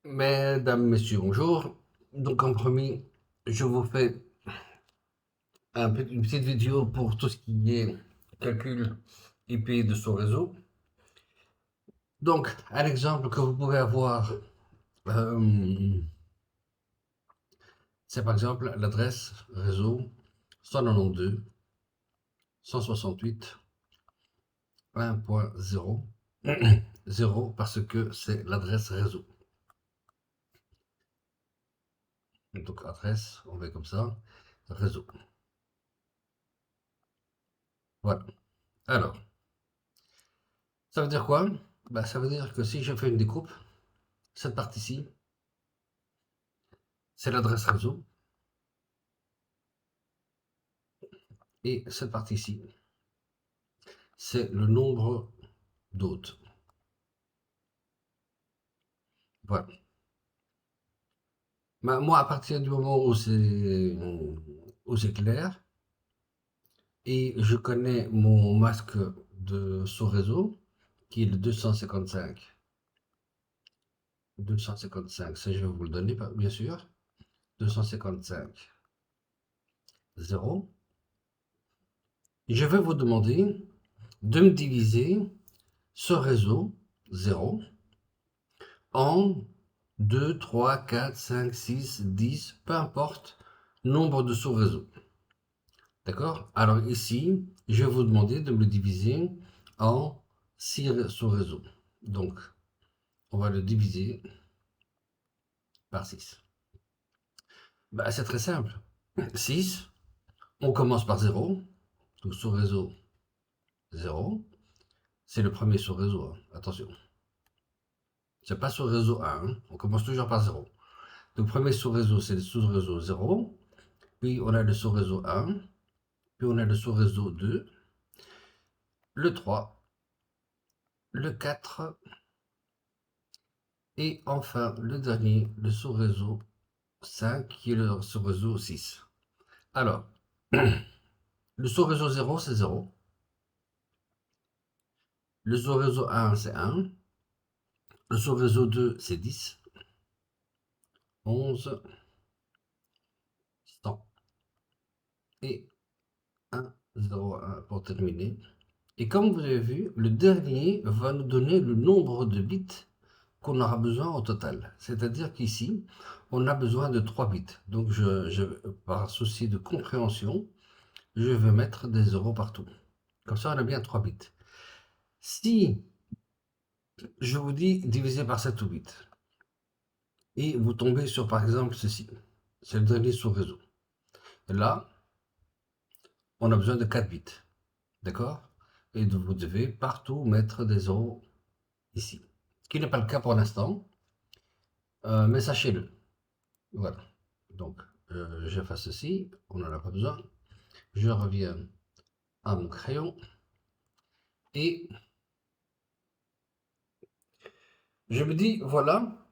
Mesdames, Messieurs, bonjour. Donc, comme promis, je vous fais une petite vidéo pour tout ce qui est calcul IP de ce réseau. Donc, un exemple que vous pouvez avoir, euh, c'est par exemple l'adresse réseau 192 168 1.0 0 parce que c'est l'adresse réseau. Donc, adresse, on met comme ça, réseau. Voilà. Alors, ça veut dire quoi? Ben, ça veut dire que si je fais une découpe, cette partie-ci, c'est l'adresse réseau. Et cette partie-ci, c'est le nombre d'hôtes. Voilà. Ben, moi, à partir du moment où c'est clair, et je connais mon masque de sous-réseau, qui est le 255. 255, ça je vais vous le donner, bien sûr. 255, 0. Je vais vous demander de me diviser ce réseau 0 en 2, 3, 4, 5, 6, 10, peu importe, nombre de sous-réseaux. D'accord? Alors ici, je vais vous demander de me le diviser en 6 sous-réseaux. Donc, on va le diviser par 6. Bah, c'est très simple. 6, on commence par 0. Donc sous-réseau 0. C'est le premier sous-réseau, hein. Attention. C'est pas sous-réseau 1, hein. On commence toujours par 0. Donc premier sous-réseau, c'est le sous-réseau 0. Puis on a le sous-réseau 1. Puis on a le sous-réseau 2. Le 3. Le 4. Et enfin, le dernier, le sous-réseau 5, qui est le sous-réseau 6. Alors, le sous-réseau 0, c'est 0. Le sous-réseau 1, c'est 1. Le sous-réseau 2, c'est 10. 11, 100. Et 1, 0, 1 pour terminer. Et comme vous avez vu, le dernier va nous donner le nombre de bits qu'on aura besoin au total. C'est-à-dire qu'ici, on a besoin de 3 bits. Donc, par souci de compréhension, je vais mettre des zéros partout. Comme ça, on a bien 3 bits. Si je vous dis diviser par 7 ou 8, et vous tombez sur par exemple ceci, c'est le dernier sous-réseau. Là, on a besoin de 4 bits, d'accord? Et vous devez partout mettre des zéros ici. Ce qui n'est pas le cas pour l'instant, mais sachez-le. Voilà. Donc, j'efface ceci, on n'en a pas besoin. Je reviens à mon crayon et je me dis, voilà,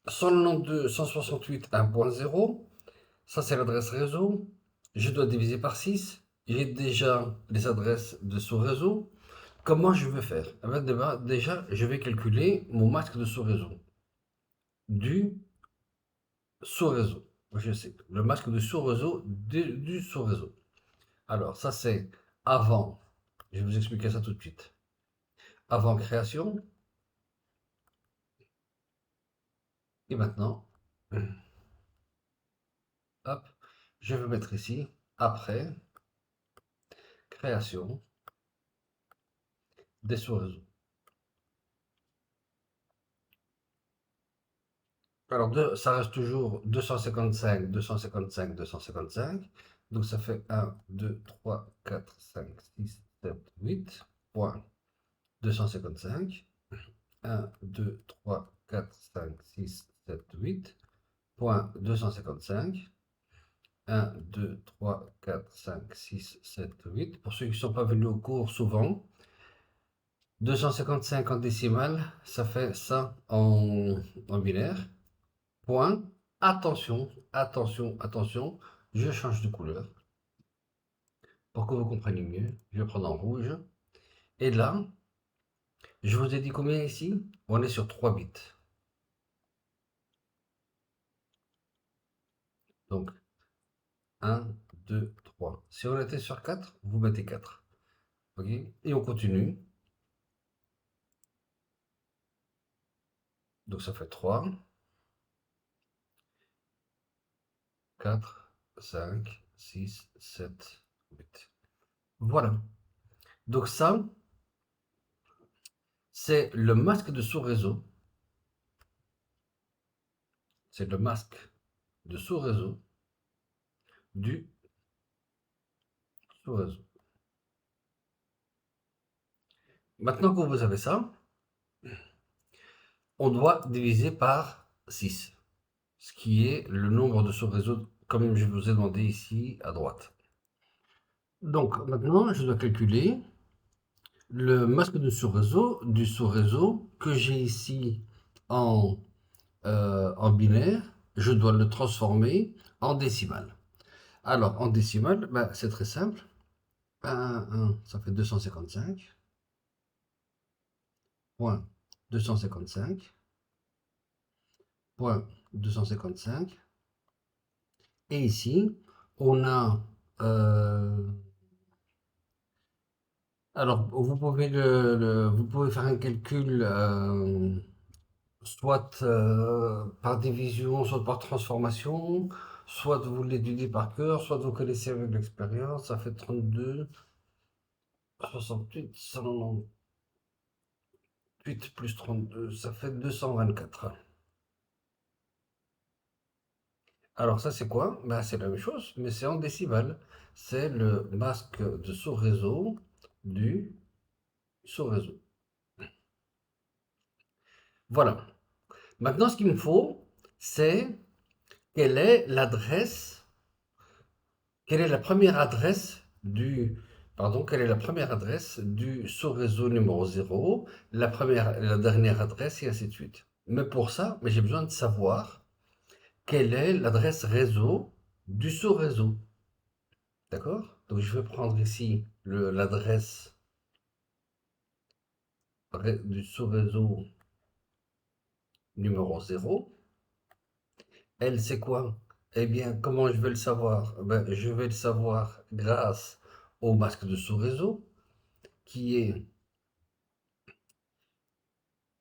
192, 168, 1.0. Ça, c'est l'adresse réseau. Je dois diviser par 6. J'ai déjà les adresses de sous-réseau. Comment je vais faire? Eh bien, déjà, je vais calculer mon masque de sous-réseau du sous-réseau. Je sais, le masque de sous-réseau du sous-réseau. Alors, ça, c'est avant. Je vais vous expliquer ça tout de suite. Avant création. Et maintenant, hop, je vais mettre ici après création des sous-réseaux. Alors, ça reste toujours 255, 255, 255. Donc, ça fait 1, 2, 3, 4, 5, 6, 7, 8. Point 255. 1, 2, 3, 4, 5, 6, 7, 8. Point 255. 1, 2, 3, 4, 5, 6, 7, 8. Pour ceux qui ne sont pas venus au cours souvent, 255 en décimale, ça fait ça en binaire. Point. Attention, attention, attention. Je change de couleur pour que vous compreniez mieux. Je vais prendre en rouge. Et là, je vous ai dit combien ici? On est sur 3 bits. Donc, 1, 2, 3. Si on était sur 4, vous mettez 4. OK? Et on continue. Donc, ça fait 3, 4, 5, 6, 7, 8. Voilà. Donc, ça, c'est le masque de sous-réseau. C'est le masque de sous-réseau du sous-réseau. Maintenant que vous avez ça, on doit diviser par 6, ce qui est le nombre de sous-réseaux comme je vous ai demandé ici à droite. Donc maintenant, je dois calculer le masque de sous-réseau du sous-réseau que j'ai ici en binaire. Je dois le transformer en décimale. Alors en décimale, ben, c'est très simple. 1, ça fait 255.255.255. Et ici, on a... alors, vous pouvez faire un calcul soit par division, soit par transformation, soit vous l'étudiez par cœur, soit vous connaissez avec l'expérience. Ça fait 32, 68, 198 plus 32, ça fait 224. Alors ça c'est quoi? Ben, c'est la même chose, mais c'est en décibels. C'est le masque de sous-réseau du sous-réseau. Voilà. Maintenant, ce qu'il me faut, c'est quelle est l'adresse, quelle est la première adresse du, pardon, quelle est la première adresse du sous-réseau numéro 0, la première, la dernière adresse et ainsi de suite. Mais pour ça, mais j'ai besoin de savoir quelle est l'adresse réseau du sous-réseau. D'accord? Donc je vais prendre ici l'adresse du sous-réseau numéro 0. Elle, c'est quoi? Eh bien, comment je vais le savoir? Ben, je vais le savoir grâce au masque de sous-réseau, qui est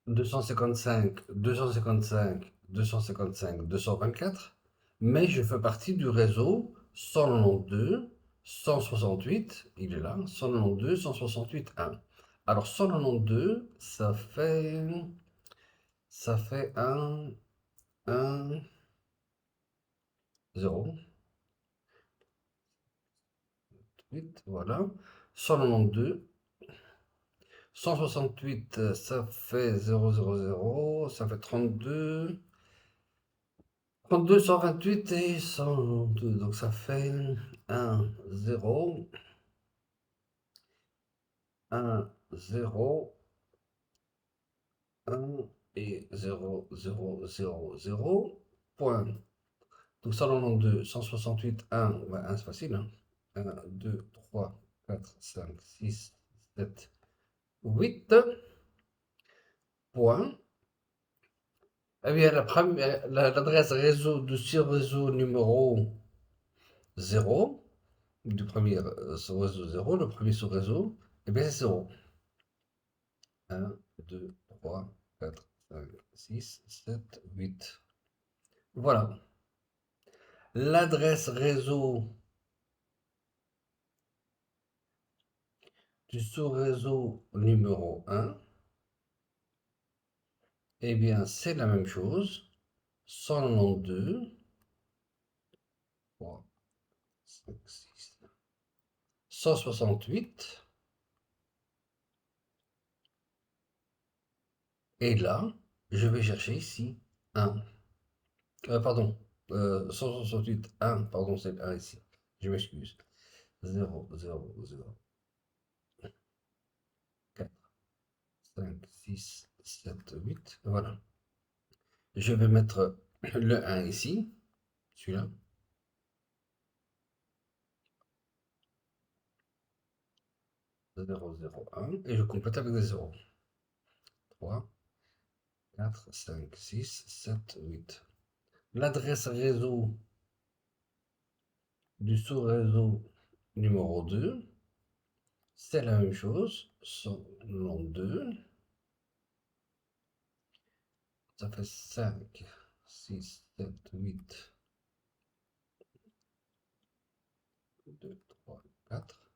255, 255, 255, 224, mais je fais partie du réseau 192, 168, il est là, 192, 168, 1. Alors 192, ça fait 1, 1, 0, 8, voilà. 192, 168, ça fait 000, ça fait 32. 32, 128 et 192. Donc ça fait 1, 0, 1, 0, 1 et 0, 0, 0, 0. Point. Donc 192, 168, 1. Ouais, 1 c'est facile. Hein. 1, 2, 3, 4, 5, 6, 7, 8. Point. Eh bien, l'adresse réseau du sur-réseau numéro 0, du premier sous-réseau 0, le premier sous-réseau, eh bien, c'est 0. 1, 2, 3, 4, 5, 6, 7, 8. Voilà. L'adresse réseau du sous-réseau numéro 1, eh bien, c'est la même chose. 192, 3, 5, 6, 168. Et là, je vais chercher ici 1. Pardon. 168, 1. Pardon, c'est 1 ici. Je m'excuse. 0, 0, 0, 4, 5, 6, 7, 8. Voilà. Je vais mettre le 1 ici, celui-là. 0, 0, 1. Et je complète avec des 0. 3, 4, 5, 6, 7, 8. L'adresse réseau du sous-réseau numéro 2, c'est la même chose, 192, ça fait 5, 6, 7, 8, 2, 3, 4,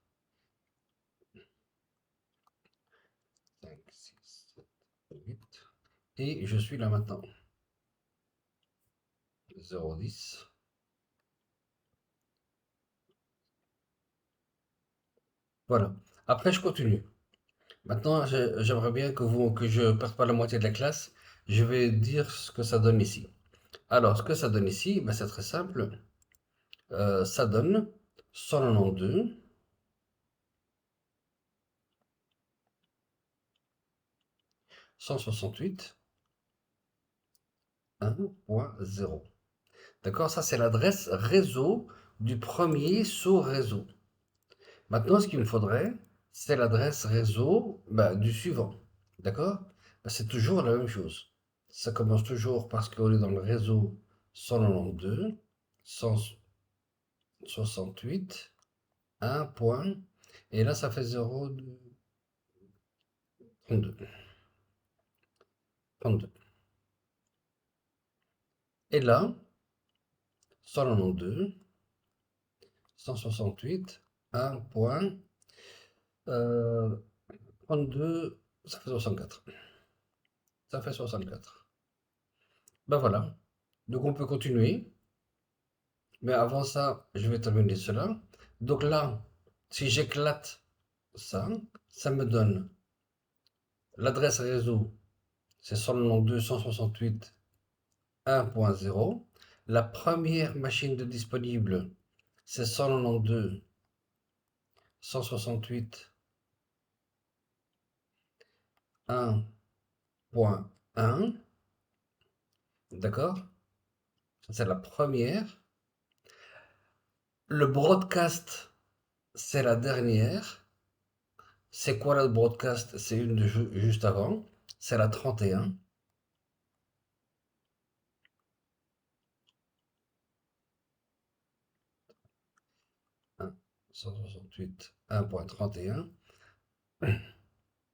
5, 6, 7, 8, et je suis là maintenant, 0,10. Voilà. Après, je continue. Maintenant, j'aimerais bien que je perde pas la moitié de la classe. Je vais dire ce que ça donne ici. Alors, ce que ça donne ici, ben, c'est très simple. Ça donne 192, 168, 1.0. D'accord? Ça, c'est l'adresse réseau du premier sous-réseau. Maintenant, ce qu'il me faudrait, c'est l'adresse réseau ben, du suivant. D'accord? Ben, c'est toujours la même chose. Ça commence toujours parce qu'on est dans le réseau 192, 168, 1 point, et là, ça fait 0,32. 32. Et là, 192, 168, 1 point, euh, 32, ça fait 64. Ça fait 64. Ben voilà. Donc on peut continuer. Mais avant ça, je vais terminer cela. Donc là, si j'éclate ça, ça me donne l'adresse réseau, c'est 192.168.1.0. La première machine de disponible, c'est 192.168.1.1. D'accord? C'est la première. Le broadcast, c'est la dernière. C'est quoi le broadcast? C'est une juste avant. C'est la 31. 1, 168, 1.31.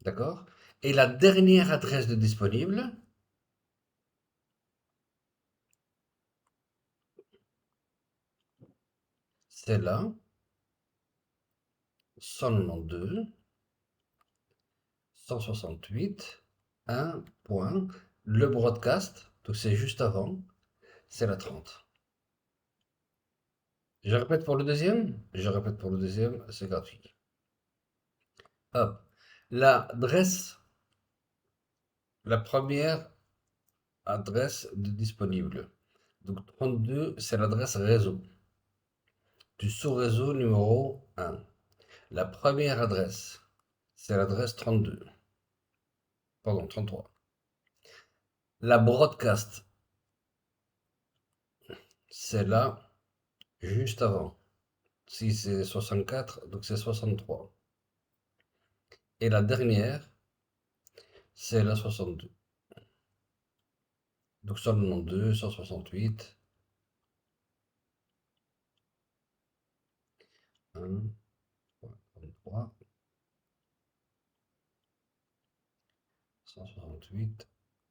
D'accord? Et la dernière adresse de disponible, c'est là, 192, 168, 1 point. Le broadcast, donc c'est juste avant, c'est la 30. Je répète pour le deuxième? Je répète pour le deuxième, c'est gratuit. Hop. L'adresse, la première adresse de disponible. Donc 32, c'est l'adresse réseau du sous-réseau numéro 1. La première adresse, c'est l'adresse 32. Pardon, 33. La broadcast, c'est là, juste avant. Si c'est 64, donc c'est 63. Et la dernière, c'est la 62. Donc 192, 168, 1, 33, 168,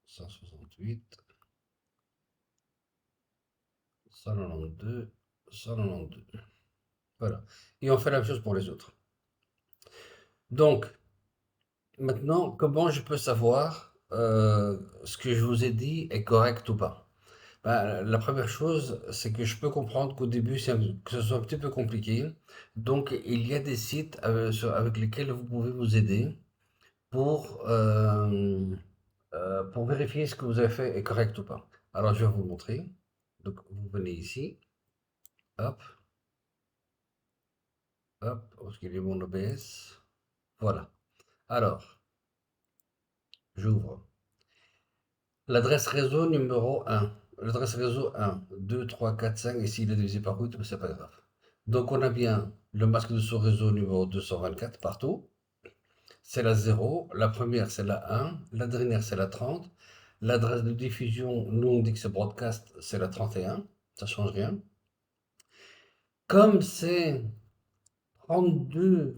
168, 192, 192. Voilà. Et on fait la même chose pour les autres. Donc, maintenant, comment je peux savoir ce que je vous ai dit est correct ou pas? Ben, la première chose, c'est que je peux comprendre qu'au début, que ce soit un petit peu compliqué. Donc, il y a des sites avec lesquels vous pouvez vous aider pour, pour vérifier ce que vous avez fait est correct ou pas. Alors, je vais vous montrer. Donc, vous venez ici. Hop, hop, où est-ce qu'il est mon OBS? Voilà. Alors, j'ouvre. L'adresse réseau numéro 1. L'adresse réseau 1, 2, 3, 4, 5. Ici, il est divisé par 8, mais c'est pas grave. Donc, on a bien le masque de sous-réseau numéro 224 partout. C'est la 0. La première, c'est la 1. La dernière, c'est la 30. L'adresse de diffusion, nous, on dit que c'est broadcast, c'est la 31. Ça change rien. Comme c'est 32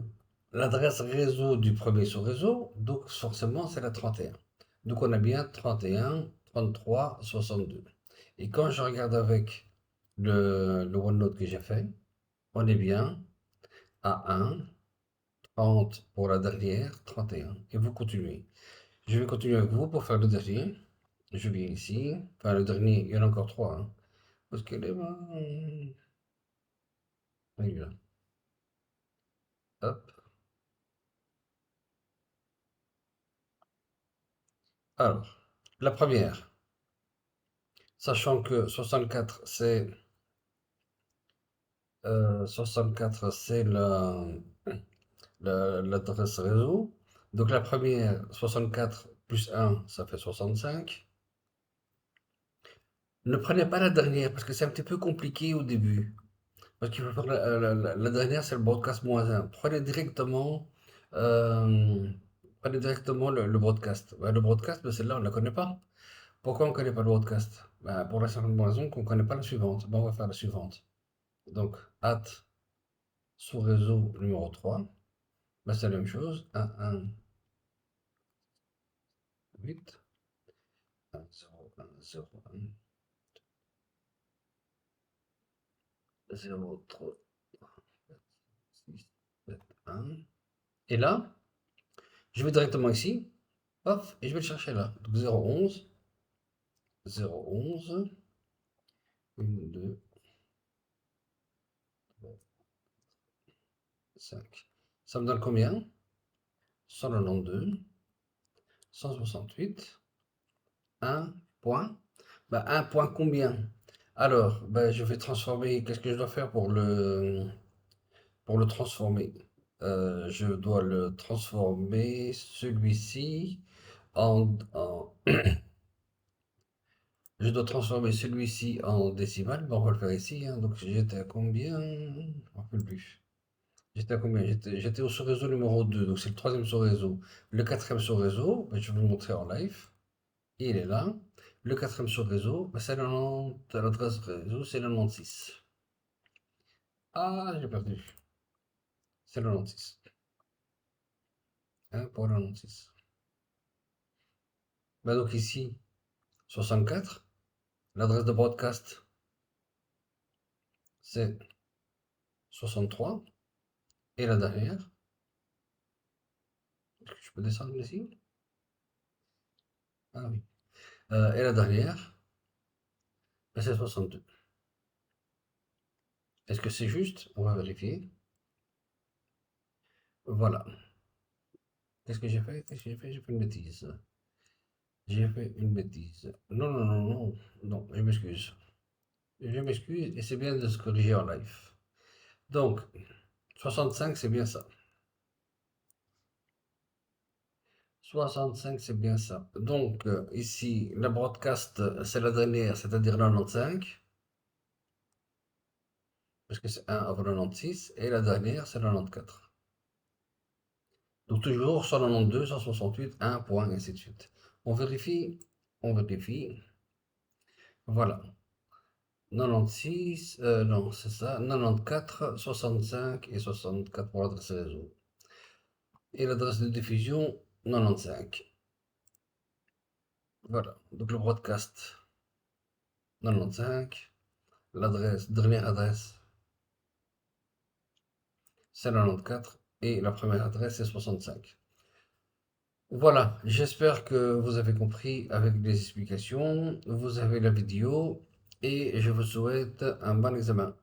l'adresse réseau du premier sous-réseau, donc forcément c'est la 31. Donc on a bien 31, 33, 62. Et quand je regarde avec le OneNote que j'ai fait, on est bien à 1, 30 pour la dernière, 31. Et vous continuez. Je vais continuer avec vous pour faire le dernier. Je viens ici. Enfin, le dernier, il y en a encore 3. Hein. Parce que les mains. Il est là. Hop. Alors, la première, sachant que 64 c'est l'adresse réseau. Donc la première, 64 plus 1, ça fait 65. Ne prenez pas la dernière parce que c'est un petit peu compliqué au début. Parce qu'il faut faire la dernière, c'est le broadcast moins un. Prenez directement le broadcast. Ben, le broadcast, ben, celle-là, on ne la connaît pas. Pourquoi on ne connaît pas le broadcast? Ben, pour la simple raison qu'on ne connaît pas la suivante. Ben, on va faire la suivante. Donc, sous réseau numéro 3. Ben, c'est la même chose. 1, 1, 8, 1, 0, 1, 0, 1, 0, 3, 6, 7, 1. Et là, je vais directement ici. Hop, et je vais le chercher là. Donc 011, 011, 1, 2, 5. Ça me donne combien? 192, 168, 1 point. Bah, 1 point combien? Alors, bah, je vais transformer. Qu'est-ce que je dois faire pour le transformer? Je dois le transformer, celui-ci, en je dois transformer celui-ci en décimale. Bon, on va le faire ici. Hein. Donc, j'étais à combien? Je ne me rappelle plus. J'étais à combien? J'étais au sous-réseau numéro 2, donc c'est le troisième sous-réseau. Le quatrième sous-réseau, ben, je vais vous le montrer en live. Il est là. Le quatrième sous-réseau, ben, c'est 90, l'adresse réseau, c'est le 96. Ah, j'ai perdu. C'est le 96. Hein, pour le 96. Ben, donc ici, 64. L'adresse de broadcast, c'est 63. Et la dernière, je peux descendre ici? Ah oui. Et la dernière, ben, c'est 62. Est-ce que c'est juste? On va vérifier. Voilà. Qu'est-ce que j'ai fait? Qu'est-ce que j'ai fait? J'ai fait une bêtise. J'ai fait une bêtise. Non, non, non, non, non, je m'excuse. Je m'excuse et c'est bien de se corriger en live. Donc, 65, c'est bien ça. 65, c'est bien ça. Donc, ici, la broadcast, c'est la dernière, c'est-à-dire 95, parce que c'est 1 avant 96, et la dernière, c'est 94. Donc, toujours 192, 168, 1 point, et ainsi de suite. On vérifie, on vérifie. Voilà. 96, non, c'est ça, 94, 65 et 64 pour l'adresse réseau. Et l'adresse de diffusion, 95. Voilà, donc le broadcast, 95. L'adresse, dernière adresse, c'est 94. Et la première adresse, c'est 65. Voilà, j'espère que vous avez compris avec les explications. Vous avez la vidéo et je vous souhaite un bon examen.